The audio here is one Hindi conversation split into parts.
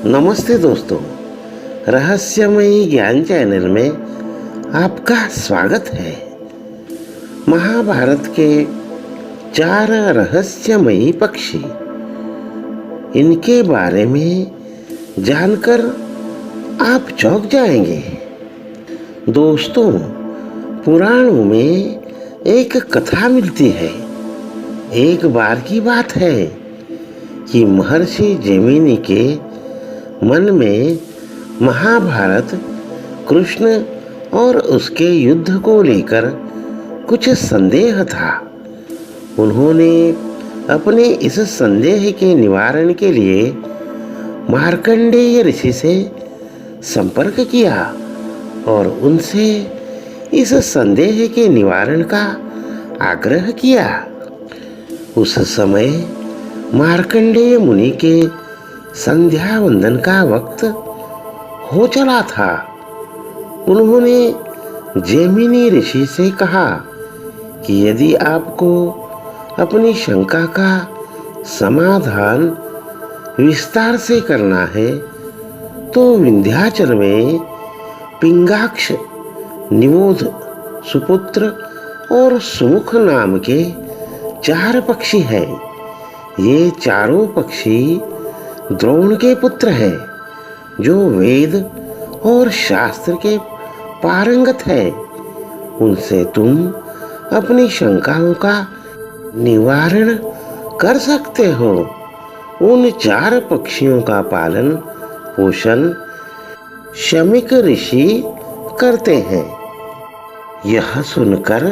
नमस्ते दोस्तों, रहस्यमयी ज्ञान चैनल में आपका स्वागत है। महाभारत के 4 रहस्यमयी पक्षी, इनके बारे में जानकर आप चौंक जाएंगे। दोस्तों, पुराणों में एक कथा मिलती है। एक बार की बात है कि महर्षि जैमिनी के मन में महाभारत, कृष्ण और उसके युद्ध को लेकर कुछ संदेह था। उन्होंने अपने इस संदेह के निवारण के लिए मार्कंडेय ऋषि से संपर्क किया और उनसे इस संदेह के निवारण का आग्रह किया। उस समय मार्कंडेय मुनि के संध्या वंदन का वक्त हो चला था। उन्होंने जैमिनी ऋषि से कहा कि यदि आपको अपनी शंका का समाधान विस्तार से करना है तो विंध्याचल में पिंगाक्ष, निमोध, सुपुत्र और सुमुख नाम के 4 पक्षी हैं। ये चारों पक्षी द्रोण के पुत्र हैं, जो वेद और शास्त्र के पारंगत हैं। उनसे तुम अपनी शंकाओं का निवारण कर सकते हो। उन 4 पक्षियों का पालन पोषण शमीक ऋषि करते हैं। यह सुनकर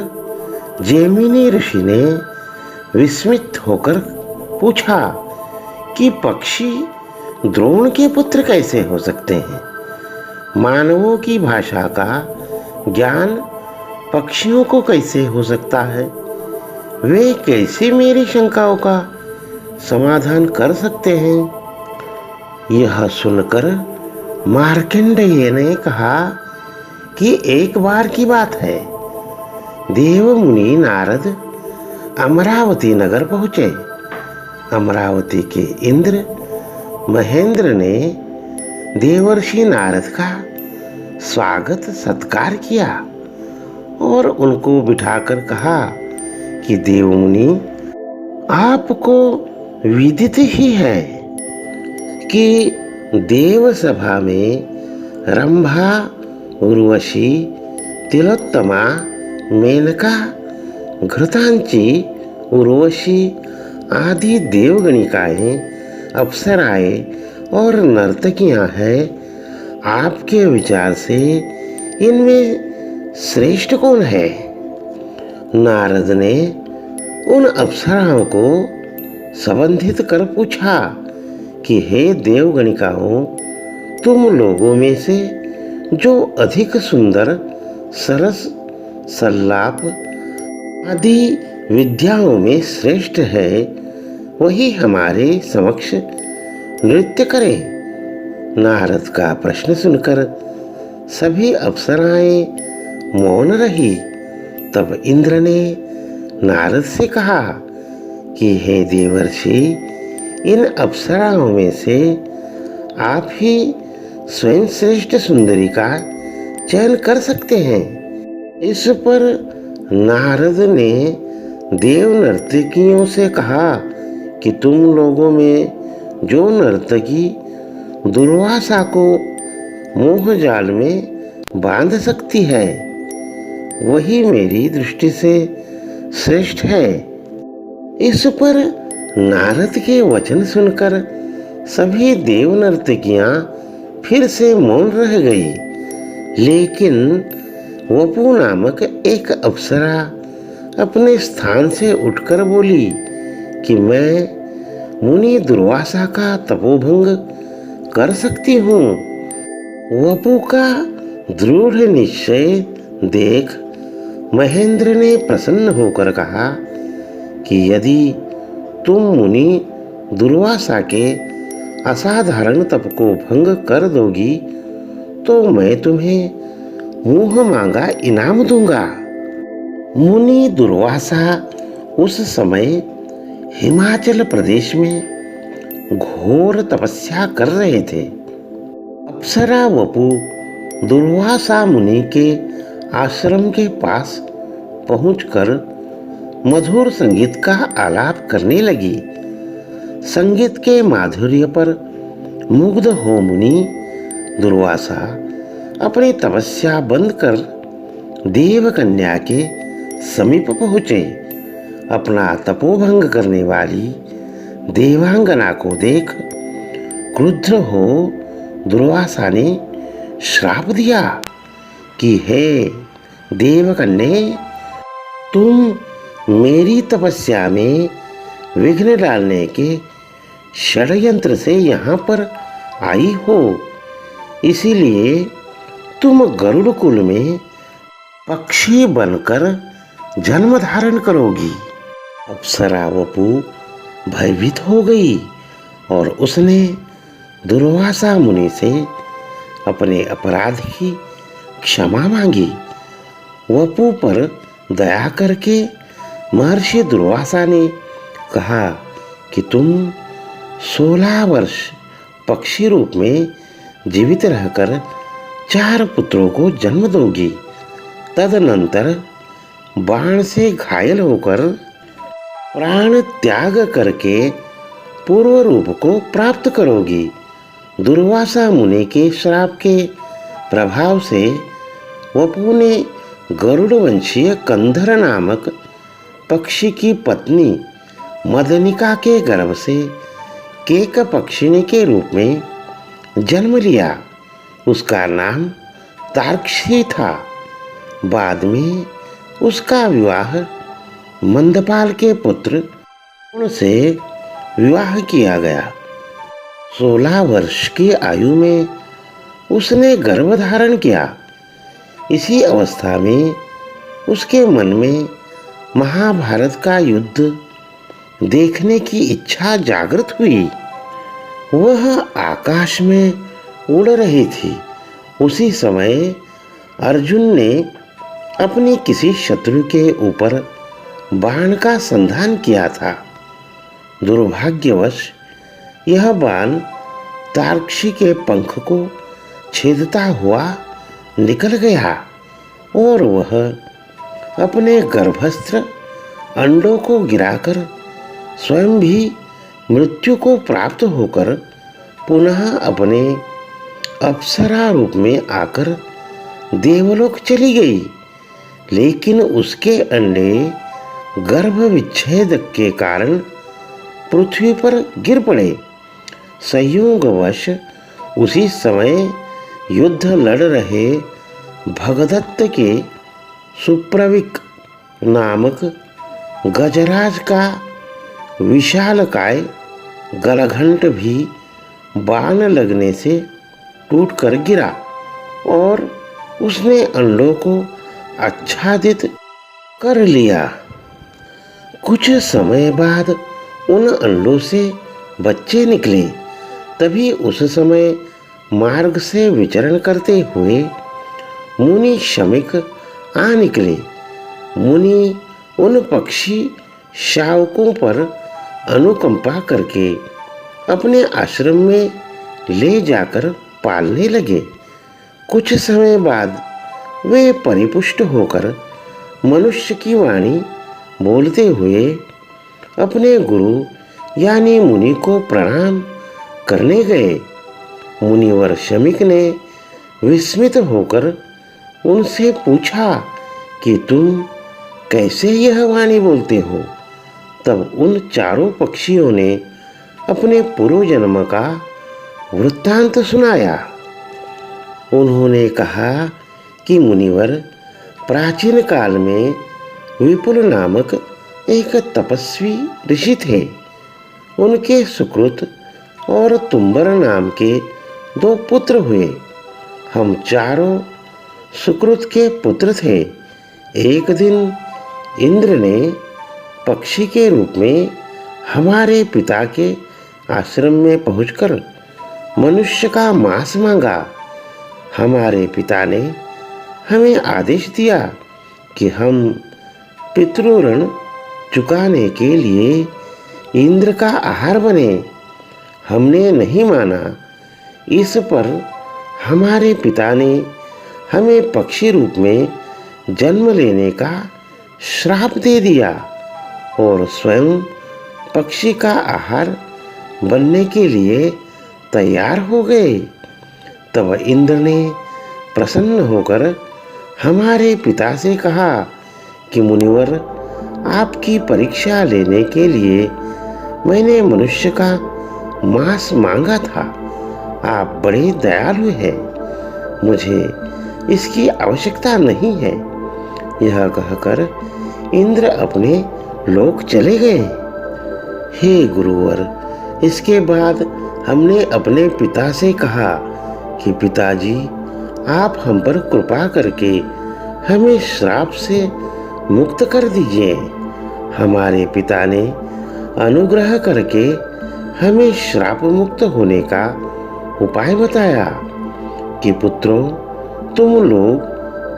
जैमिनी ऋषि ने विस्मित होकर पूछा कि पक्षी द्रोण के पुत्र कैसे हो सकते हैं? मानवों की भाषा का ज्ञान पक्षियों को कैसे हो सकता है? वे कैसे मेरी शंकाओं का समाधान कर सकते हैं? यह सुनकर मार्कंडेय ने कहा कि एक बार की बात है, देवमुनि नारद अमरावती नगर पहुंचे। अमरावती के इंद्र महेंद्र ने देवर्षि नारद का स्वागत सत्कार किया और उनको बिठाकर कहा कि देवमुनि, आपको विदित ही है कि देव सभा में रंभा, उर्वशी, तिलोत्तमा, मेनका, घृतांची, उर्वशी आदि देवगणिकाएं, अप्सराएं और नर्तकियां हैं। आपके विचार से इनमें श्रेष्ठ कौन है? नारद ने उन अप्सराओं को संबंधित कर पूछा कि हे देवगणिकाओं, तुम लोगों में से जो अधिक सुंदर, सरस, सल्लाप आदि विद्याओं में श्रेष्ठ है, वही हमारे समक्ष नृत्य करें। नारद का प्रश्न सुनकर सभी अप्सराएं मौन रही। तब इंद्र ने नारद से कहा कि हे देवर्षि, इन अप्सराओं में से आप ही स्वयं श्रेष्ठ सुंदरी का चयन कर सकते हैं। इस पर नारद ने देव नर्तकियों से कहा कि तुम लोगों में जो नर्तकी दुर्वासा को मोह जाल में बांध सकती है, वही मेरी दृष्टि से श्रेष्ठ है। इस पर नारद के वचन सुनकर सभी देव नर्तकियां फिर से मौन रह गई। लेकिन वपु नामक एक अप्सरा अपने स्थान से उठकर बोली कि मैं मुनि दुर्वासा का तपोभंग कर सकती हूँ। वपु का दृढ़ निश्चय देख महेंद्र ने प्रसन्न होकर कहा कि यदि तुम मुनि दुर्वासा के असाधारण तप को भंग कर दोगी तो मैं तुम्हें मुंह मांगा इनाम दूंगा। मुनि दुर्वासा उस समय हिमाचल प्रदेश में घोर तपस्या कर रहे थे। अप्सरा वपु दुर्वासा मुनि के आश्रम के पास पहुंचकर मधुर संगीत का आलाप करने लगी। संगीत के माधुर्य पर मुग्ध हो मुनि दुर्वासा अपनी तपस्या बंद कर देवकन्या के समीप पहुँचे। अपना तपोभंग करने वाली देवांगना को देख क्रुद्ध हो दुर्वासा ने श्राप दिया कि हे देवकन्ये, तुम मेरी तपस्या में विघ्न डालने के षड्यंत्र से यहाँ पर आई हो, इसीलिए तुम गरुड़ कुल में पक्षी बनकर जन्म धारण करोगी। अप्सरा वपु भयभीत हो गई और उसने दुर्वासा मुनि से अपने अपराध की क्षमा मांगी। वपु पर दया करके महर्षि दुर्वासा ने कहा कि तुम 16 वर्ष पक्षी रूप में जीवित रहकर 4 पुत्रों को जन्म दोगी। तदनंतर बाण से घायल होकर प्राण त्याग करके पूर्व रूप को प्राप्त करोगी। दुर्वासा मुनि के श्राप के प्रभाव से वपु ने गरुड़ वंशीय कंधर नामक पक्षी की पत्नी मदनिका के गर्भ से केक पक्षिणी के रूप में जन्म लिया। उसका नाम तार्क्षी था। बाद में उसका विवाह मंदपाल के पुत्र से विवाह किया गया। 16 वर्ष की आयु में उसने गर्भ धारण किया। इसी अवस्था में उसके मन में महाभारत का युद्ध देखने की इच्छा जागृत हुई। वह आकाश में उड़ रही थी। उसी समय अर्जुन ने अपनी किसी शत्रु के ऊपर बाण का संधान किया था। दुर्भाग्यवश यह बाण तार्क्षी के पंख को छेदता हुआ निकल गया और वह अपने गर्भस्थ अंडों को गिराकर स्वयं भी मृत्यु को प्राप्त होकर पुनः अपने अप्सरा रूप में आकर देवलोक चली गई। लेकिन उसके अंडे गर्भ विच्छेद के कारण पृथ्वी पर गिर पड़े। संयोगवश उसी समय युद्ध लड़ रहे भगदत्त के सुप्रविक नामक गजराज का विशालकाय गलघंट भी बाण लगने से टूटकर गिरा और उसने अंडों को आच्छादित कर लिया। कुछ समय बाद उन अंडों से बच्चे निकले। तभी उस समय मार्ग से विचरण करते हुए मुनि शमिक आ निकले। मुनि उन पक्षी शावकों पर अनुकंपा करके अपने आश्रम में ले जाकर पालने लगे। कुछ समय बाद वे परिपुष्ट होकर मनुष्य की वाणी बोलते हुए अपने गुरु यानी मुनि को प्रणाम करने गए। मुनिवर शमिक ने विस्मित होकर उनसे पूछा कि तुम कैसे यह वाणी बोलते हो। तब उन चारों पक्षियों ने अपने पूर्व जन्म का वृत्तांत सुनाया। उन्होंने कहा कि मुनिवर प्राचीन काल में विपुल नामक एक तपस्वी ऋषि थे। उनके सुकृत और तुम्बर नाम के 2 पुत्र हुए। हम चारों सुकृत के पुत्र थे। एक दिन इंद्र ने पक्षी के रूप में हमारे पिता के आश्रम में पहुंचकर मनुष्य का मांस मांगा। हमारे पिता ने हमें आदेश दिया कि हम पितृऋण चुकाने के लिए इंद्र का आहार बने। हमने नहीं माना। इस पर हमारे पिता ने हमें पक्षी रूप में जन्म लेने का श्राप दे दिया और स्वयं पक्षी का आहार बनने के लिए तैयार हो गए। तब इंद्र ने प्रसन्न होकर हमारे पिता से कहा कि मुनिवर, आपकी परीक्षा लेने के लिए मैंने मनुष्य का मांस मांगा था। आप बड़े दयालु हैं, मुझे इसकी आवश्यकता नहीं है। यह कहकर इंद्र अपने लोक चले गए। हे गुरुवर, इसके बाद हमने अपने पिता से कहा कि पिताजी, आप हम पर कृपा करके हमें श्राप से मुक्त कर दीजिए। हमारे पिता ने अनुग्रह करके हमें श्राप मुक्त होने का उपाय बताया कि पुत्रों, तुम लोग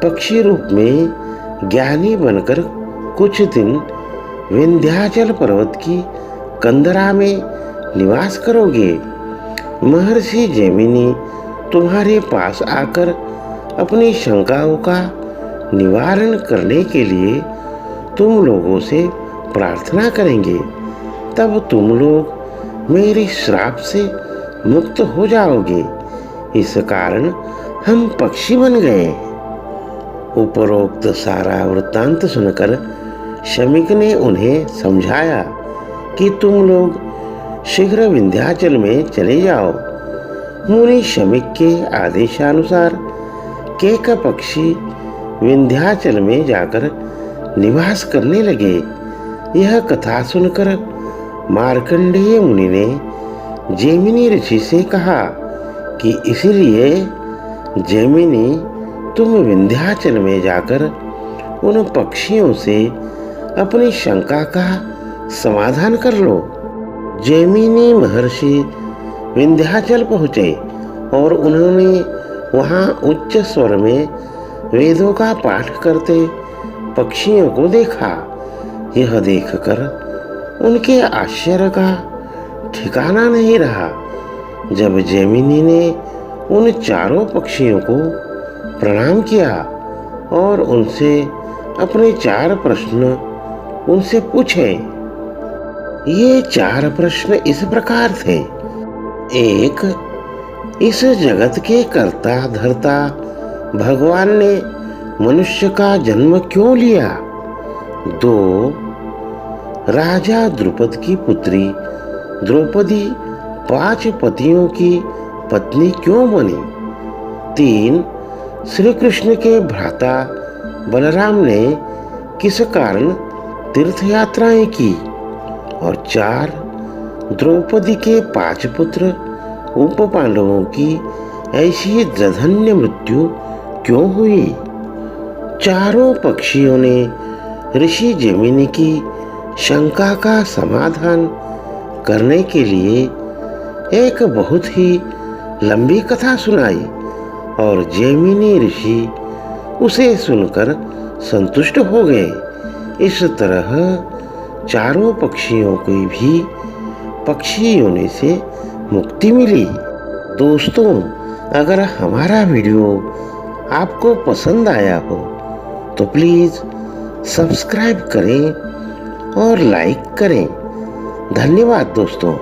पक्षी रूप में ज्ञानी बनकर कुछ दिन विंध्याचल पर्वत की कंदरा में निवास करोगे। महर्षि जैमिनी तुम्हारे पास आकर अपनी शंकाओं का निवारण करने के लिए तुम लोगों से प्रार्थना करेंगे। तब तुम लोग मेरे श्राप से मुक्त हो जाओगे। इस कारण हम पक्षी बन गए। उपरोक्त सारा वृत्तांत सुनकर शमीक ने उन्हें समझाया कि तुम लोग शीघ्र विंध्याचल में चले जाओ। मुनि शमीक के आदेशानुसार केक पक्षी विंध्याचल में जाकर निवास करने लगे। यह कथा सुनकर मार्कंडेय मुनि ने जैमिनी ऋषि से कहा कि इसलिए जैमिनी, तुम विंध्याचल में जाकर उन पक्षियों से अपनी शंका का समाधान कर लो। जैमिनी महर्षि विंध्याचल पहुँचे और उन्होंने वहाँ उच्च स्वर में वेदों का पाठ करते पक्षियों को देखा। यह देखकर उनके आश्चर्य का ठिकाना नहीं रहा। जब जैमिनी ने उन चारों पक्षियों को प्रणाम किया और उनसे अपने 4 प्रश्न उनसे पूछे। ये 4 प्रश्न इस प्रकार थे। 1. इस जगत के कर्ता धर्ता भगवान ने मनुष्य का जन्म क्यों लिया? 2. राजा द्रुपद की पुत्री द्रौपदी 5 पतियों की पत्नी क्यों बनी? 3. श्री कृष्ण के भ्राता बलराम ने किस कारण तीर्थ यात्राएं की? और 4. द्रौपदी के 5 पुत्र उप पांडवों की ऐसी जघन्य मृत्यु क्यों हुई? चारों पक्षियों ने ऋषि जैमिनी की शंका का समाधान करने के लिए एक बहुत ही लंबी कथा सुनाई और जैमिनी ऋषि उसे सुनकर संतुष्ट हो गए। इस तरह चारों पक्षियों को भी पक्षी होने से मुक्ति मिली। दोस्तों, अगर हमारा वीडियो आपको पसंद आया हो तो प्लीज़ सब्सक्राइब करें और लाइक करें। धन्यवाद दोस्तों।